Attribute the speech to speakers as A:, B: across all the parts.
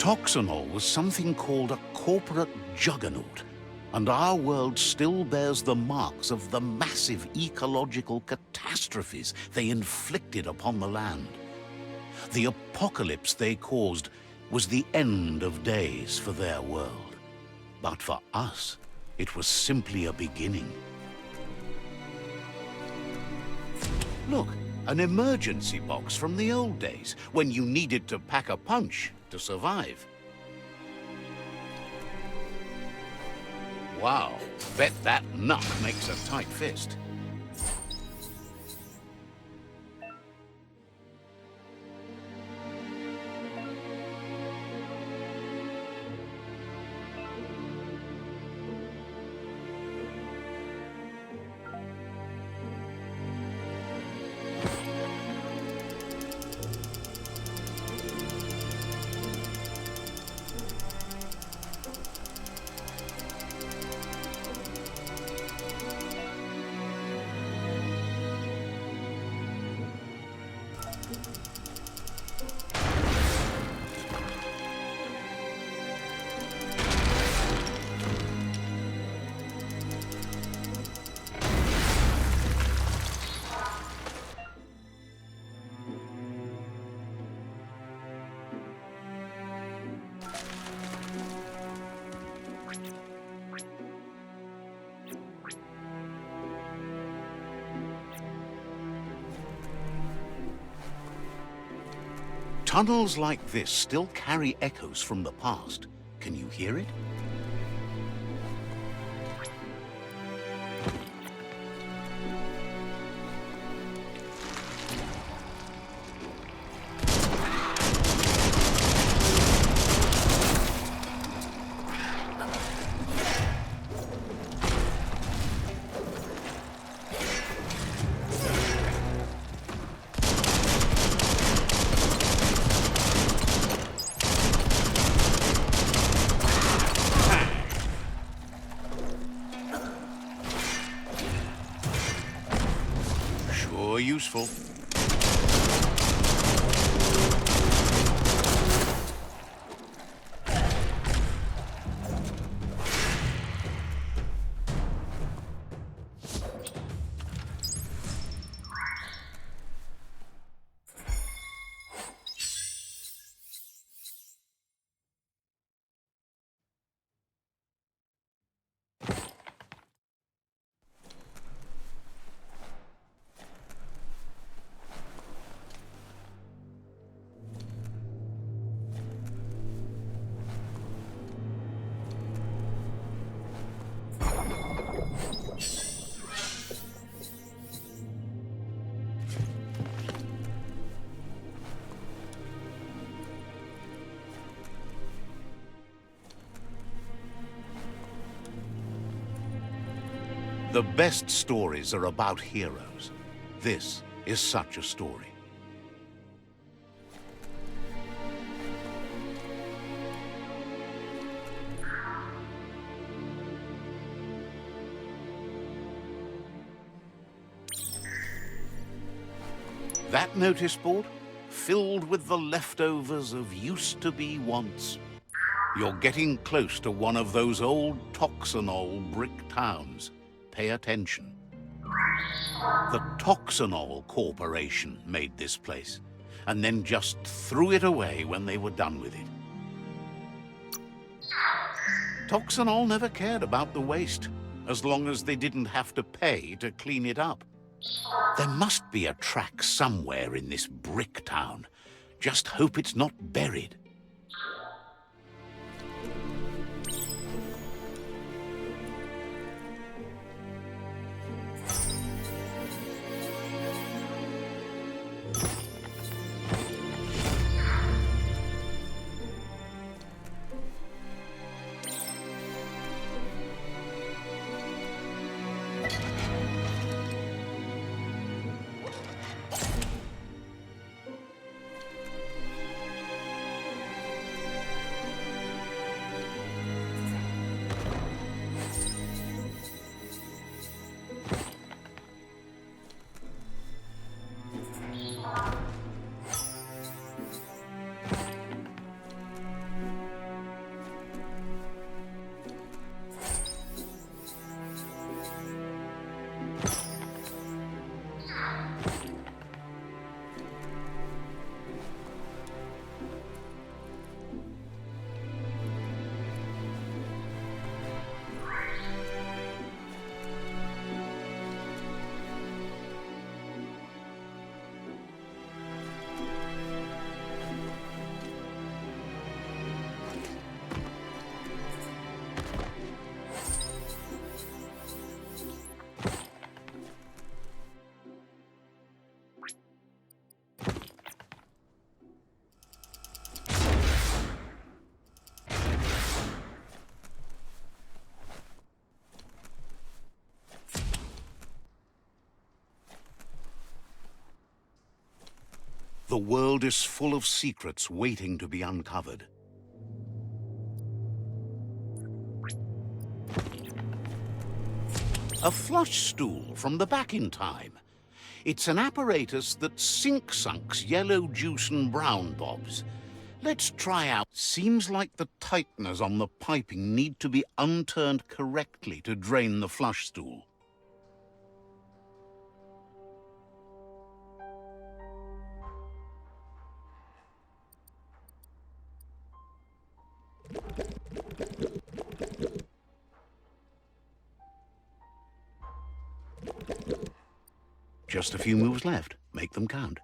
A: Toxanol was something called a corporate juggernaut, and our world still bears the marks of the massive ecological catastrophes they inflicted upon the land. The apocalypse they caused was the end of days for their world. But for us, it was simply a beginning. Look, an emergency box from the old days, when you needed to pack a punch to survive. Wow, bet that nut makes a tight fist. Tunnels like this still carry echoes from the past. Can you hear it? Useful. The best stories are about heroes. This is such a story. That notice board, filled with the leftovers of used-to-be wants. You're getting close to one of those old Toxanol brick towns. Pay attention. The Toxanol Corporation made this place, and then just threw it away when they were done with it. Toxanol never cared about the waste, as long as they didn't have to pay to clean it up. There must be a track somewhere in this brick town. Just hope it's not buried. The world is full of secrets waiting to be uncovered. A flush stool from the back in time. It's an apparatus that sink-sunks yellow juice and brown bobs. Let's try out. Seems like the tighteners on the piping need to be unturned correctly to drain the flush stool. Just a few moves left. Make them count.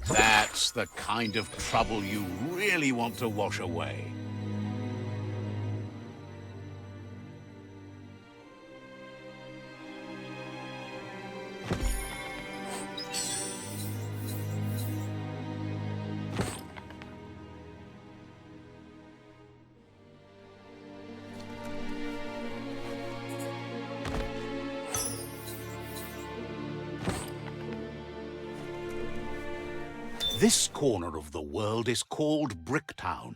A: That's the kind of trouble you really want to wash away. This corner of the world is called Bricktown.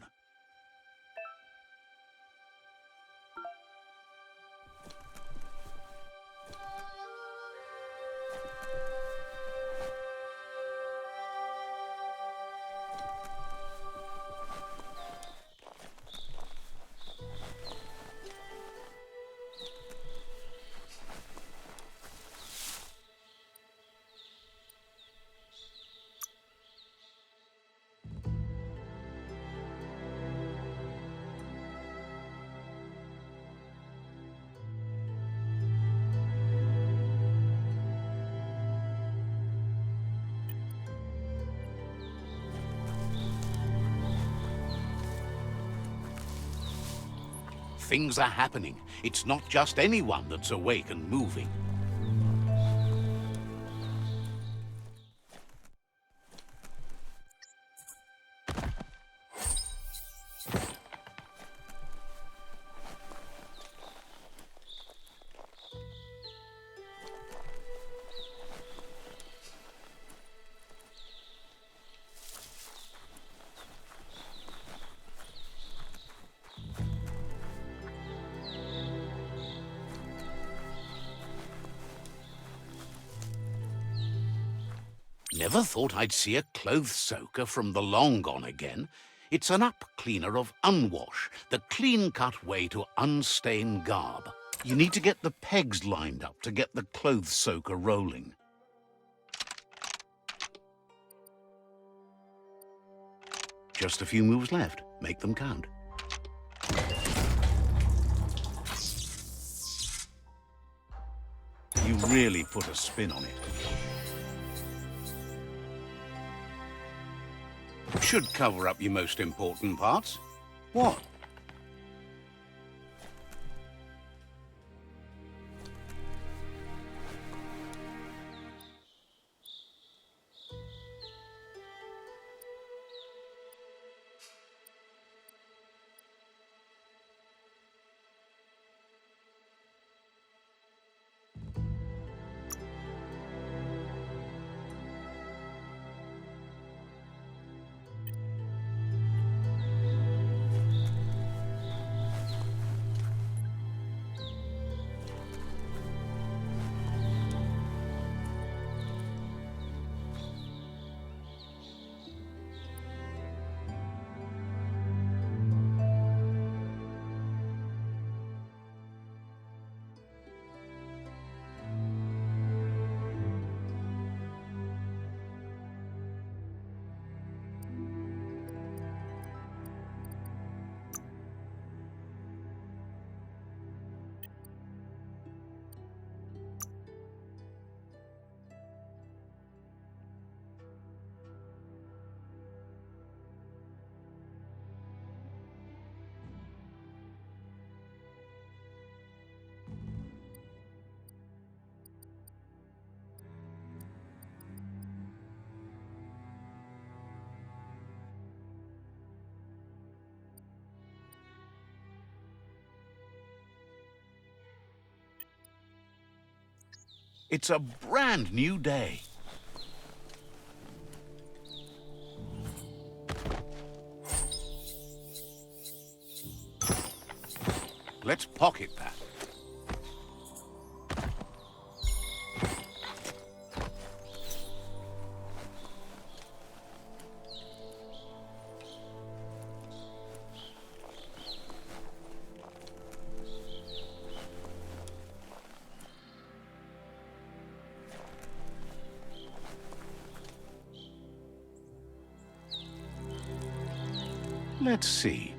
A: Things are happening. It's not just anyone that's awake and moving. Never thought I'd see a clothes soaker from the long gone again. It's an up cleaner of unwash, the clean-cut way to unstain garb. You need to get the pegs lined up to get the clothes soaker rolling. Just a few moves left. Make them count. You really put a spin on it. Should cover up your most important parts. What? It's a brand new day. Let's pocket that. Let's see.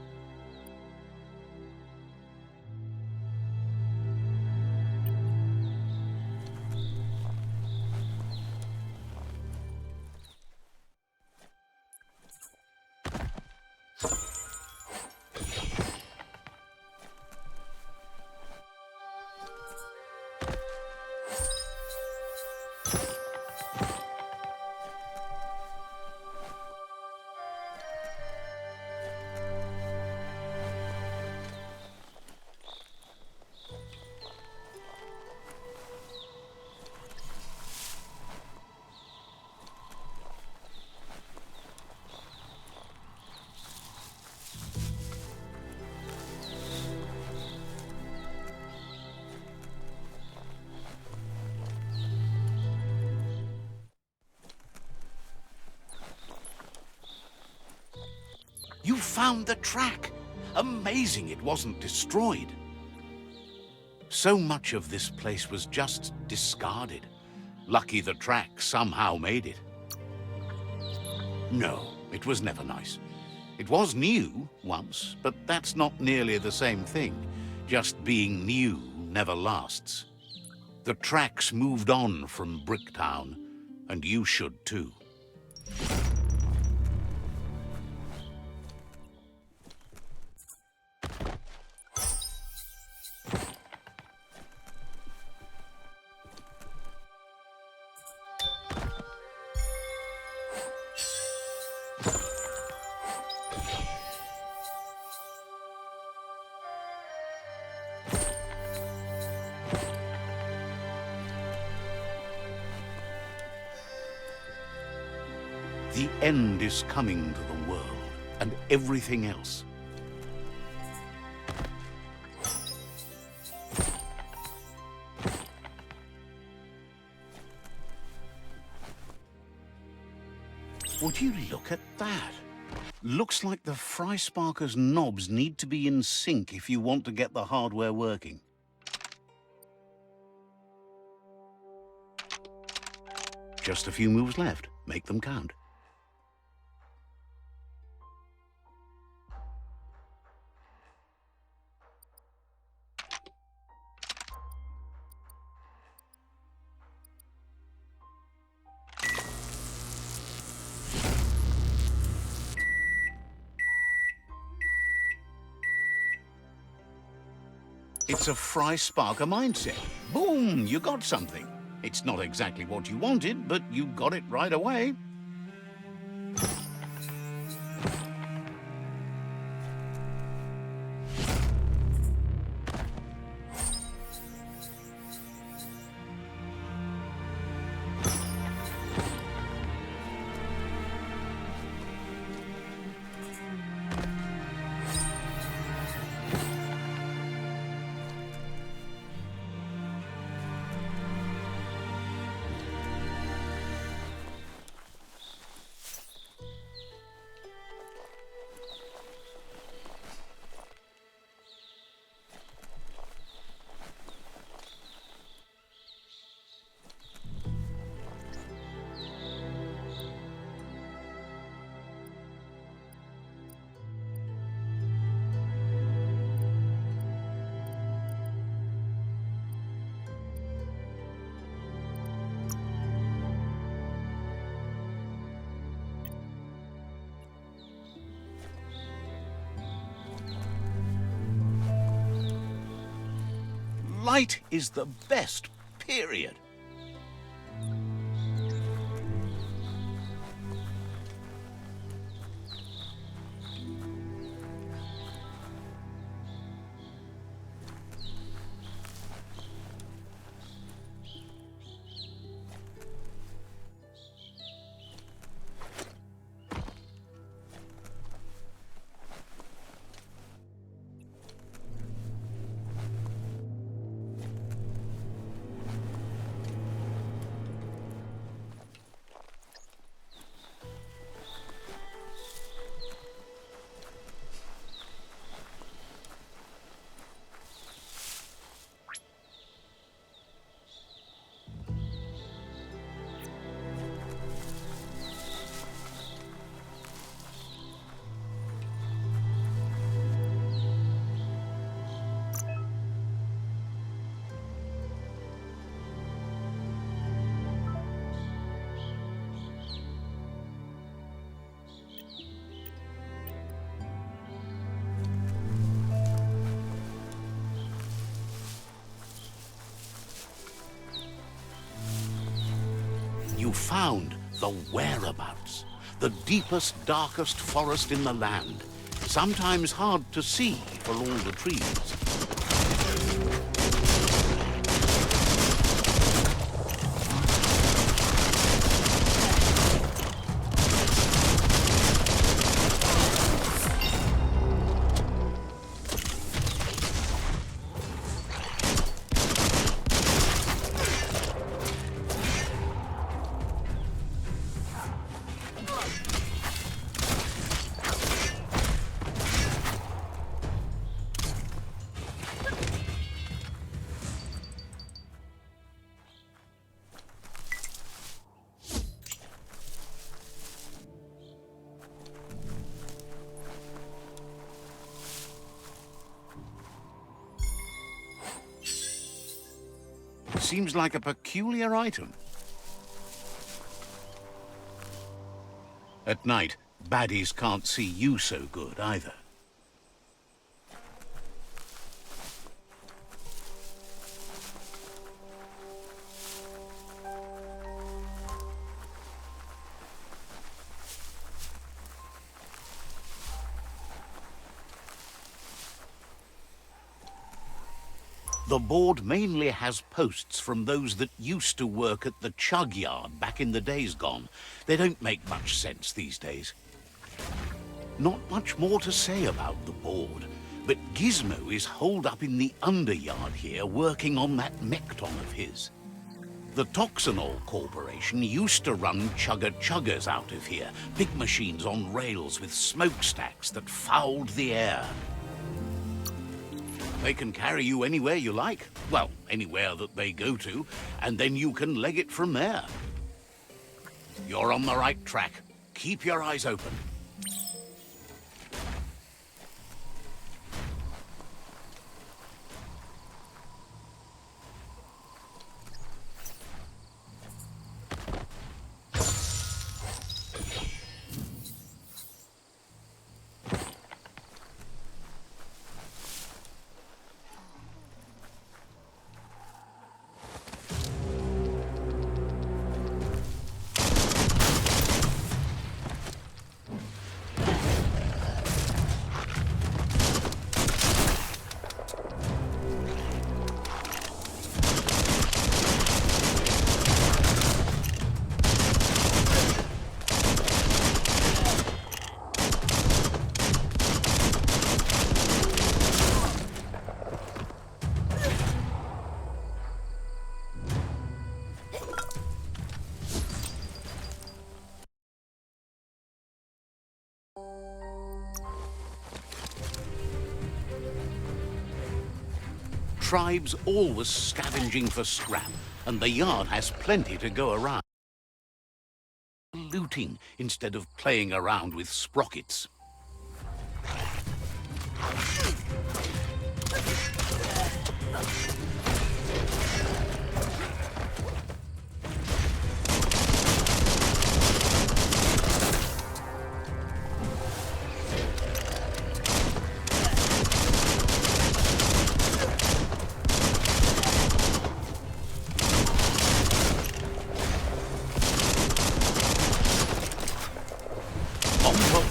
A: You found the track! Amazing it wasn't destroyed. So much of this place was just discarded. Lucky the track somehow made it. No, it was never nice. It was new once, but that's not nearly the same thing. Just being new never lasts. The tracks moved on from Bricktown, and you should too. The end is coming to the world, and everything else. Would you look at that? Looks like the Frysparker's knobs need to be in sync if you want to get the hardware working. Just a few moves left. Make them count. It's a Frysparker mindset. Boom, you got something. It's not exactly what you wanted, but you got it right away. Light is the best, period. You found the whereabouts, the deepest, darkest forest in the land, sometimes hard to see for all the trees. Seems like a peculiar item. At night, baddies can't see you so good either. The board mainly has posts from those that used to work at the chug yard back in the days gone. They don't make much sense these days. Not much more to say about the board, but Gizmo is holed up in the underyard here working on that mekton of his. The Toxanol Corporation used to run chugger-chuggers out of here, big machines on rails with smokestacks that fouled the air. They can carry you anywhere you like. Well, anywhere that they go to, and then you can leg it from there. You're on the right track. Keep your eyes open. Tribes always scavenging for scrap, and the yard has plenty to go around. Looting instead of playing around with sprockets.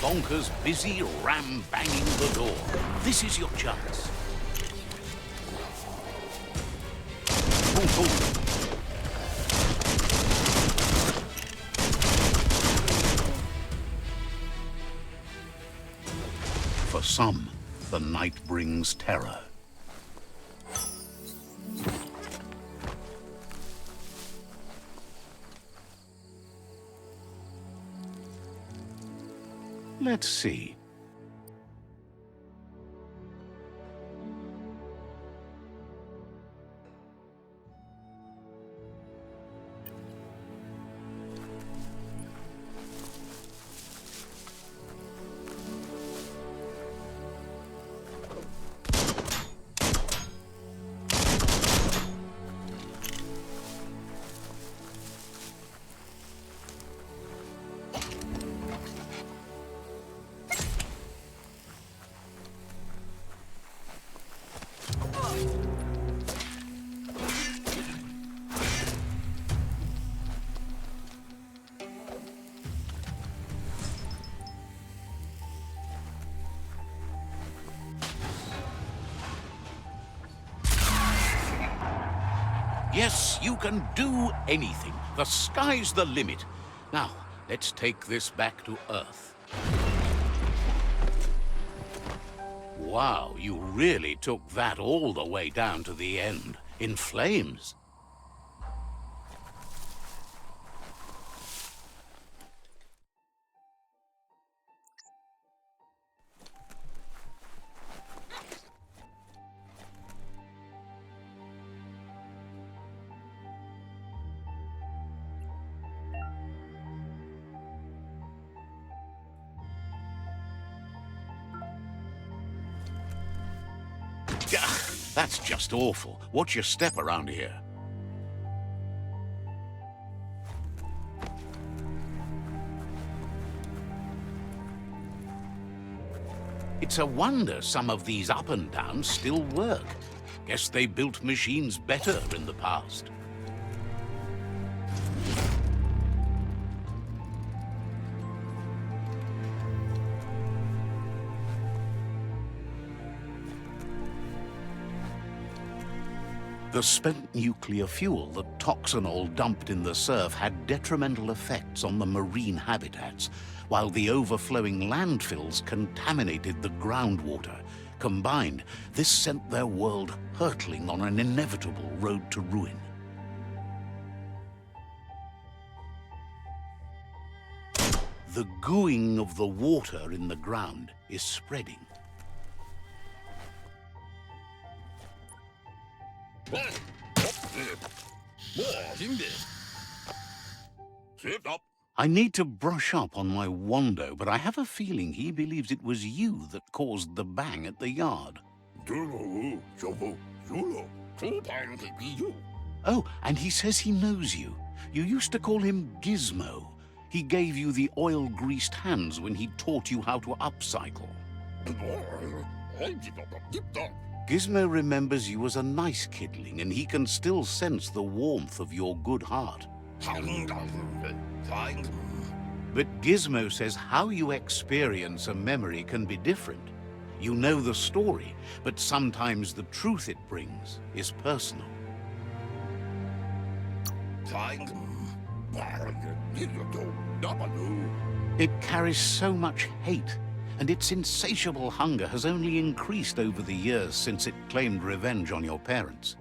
A: Bonkers busy ram-banging the door. This is your chance. For some, the night brings terror. Let's see. You can do anything. The sky's the limit. Now, let's take this back to Earth. Wow, you really took that all the way down to the end, in flames. That's just awful. Watch your step around here. It's a wonder some of these up and downs still work. Guess they built machines better in the past. The spent nuclear fuel, the toxinol dumped in the surf, had detrimental effects on the marine habitats, while the overflowing landfills contaminated the groundwater. Combined, this sent their world hurtling on an inevitable road to ruin. The gooing of the water in the ground is spreading. I need to brush up on my Wando, but I have a feeling he believes it was you that caused the bang at the yard. Oh, and he says he knows you. You used to call him Gizmo. He gave you the oil-greased hands when he taught you how to upcycle. Gizmo remembers you as a nice kidling, and he can still sense the warmth of your good heart. But Gizmo says how you experience a memory can be different. You know the story, but sometimes the truth it brings is personal. It carries so much hate, and its insatiable hunger has only increased over the years since it claimed revenge on your parents.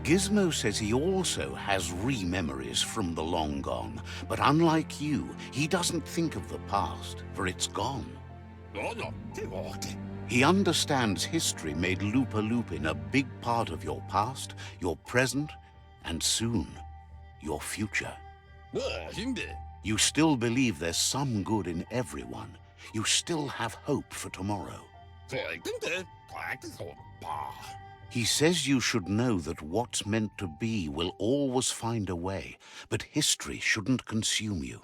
A: Gizmo says he also has re-memories from the long gone, but unlike you, he doesn't think of the past, for it's gone. He understands history made Lupa Lupin a big part of your past, your present, and soon, your future. You still believe there's some good in everyone. You still have hope for tomorrow. He says you should know that what's meant to be will always find a way, but history shouldn't consume you.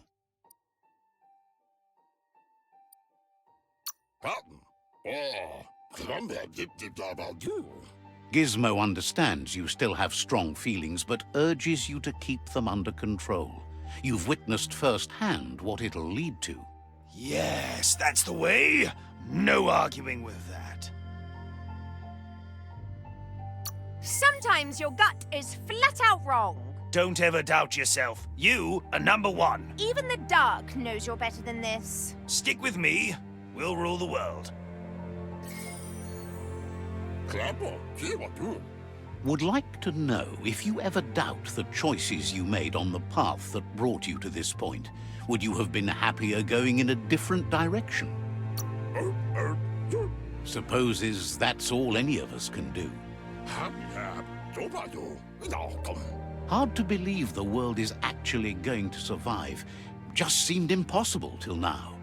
A: Gizmo understands you still have strong feelings, but urges you to keep them under control. You've witnessed firsthand what it'll lead to.
B: Yes, that's the way. No arguing with that.
C: Sometimes your gut is flat out wrong.
B: Don't ever doubt yourself. You are number one.
C: Even the dark knows you're better than this.
B: Stick with me. We'll rule the world.
A: Would like to know if you ever doubt the choices you made on the path that brought you to this point. Would you have been happier going in a different direction? Supposes that's all any of us can do. Hard to believe the world is actually going to survive. Just seemed impossible till now.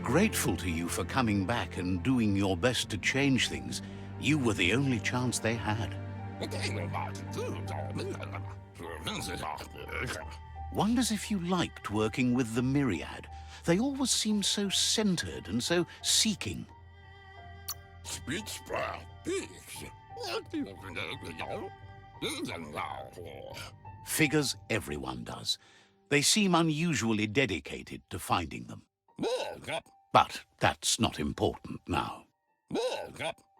A: Grateful to you for coming back and doing your best to change things. You were the only chance they had. Wonders if you liked working with the Myriad. They always seemed so centered and so seeking. Figures everyone does. They seem unusually dedicated to finding them. But that's not important now.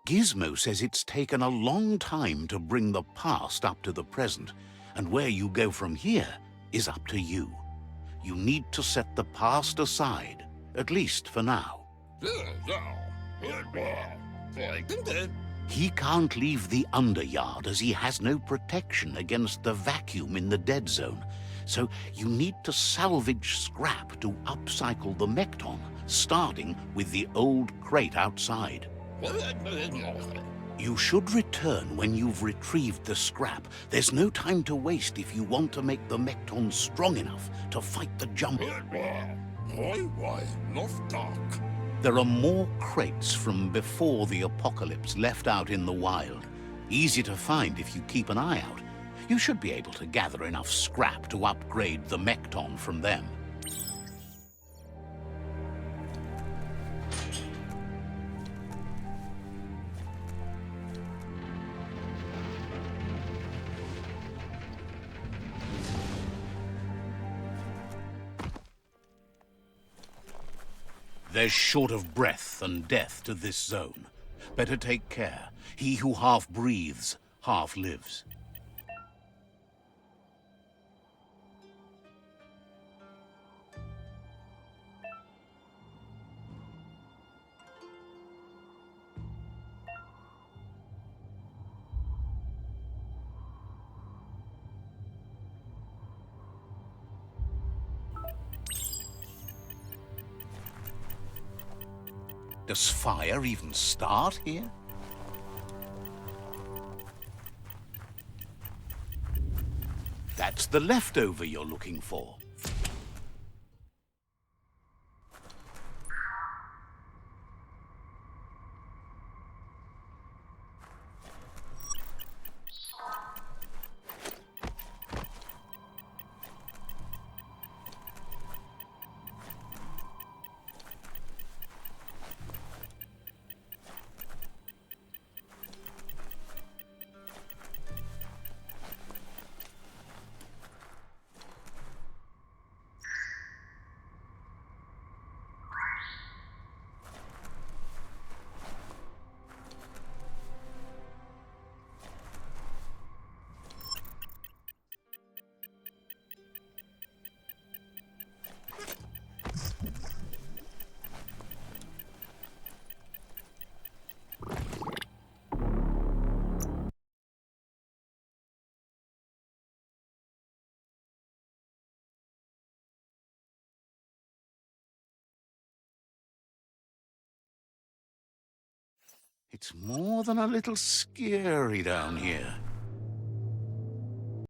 A: Gizmo says it's taken a long time to bring the past up to the present, and where you go from here is up to you. You need to set the past aside, at least for now. He can't leave the underyard as he has no protection against the vacuum in the dead zone, so you need to salvage scrap to upcycle the Mekton, starting with the old crate outside. You should return when you've retrieved the scrap. There's no time to waste if you want to make the Mekton strong enough to fight the jump. There are more crates from before the apocalypse left out in the wild. Easy to find if you keep an eye out. You should be able to gather enough scrap to upgrade the Mekton from them. There's short of breath and death to this zone. Better take care. He who half breathes, half lives. Does fire even start here? That's the leftover you're looking for. It's more than a little scary down here.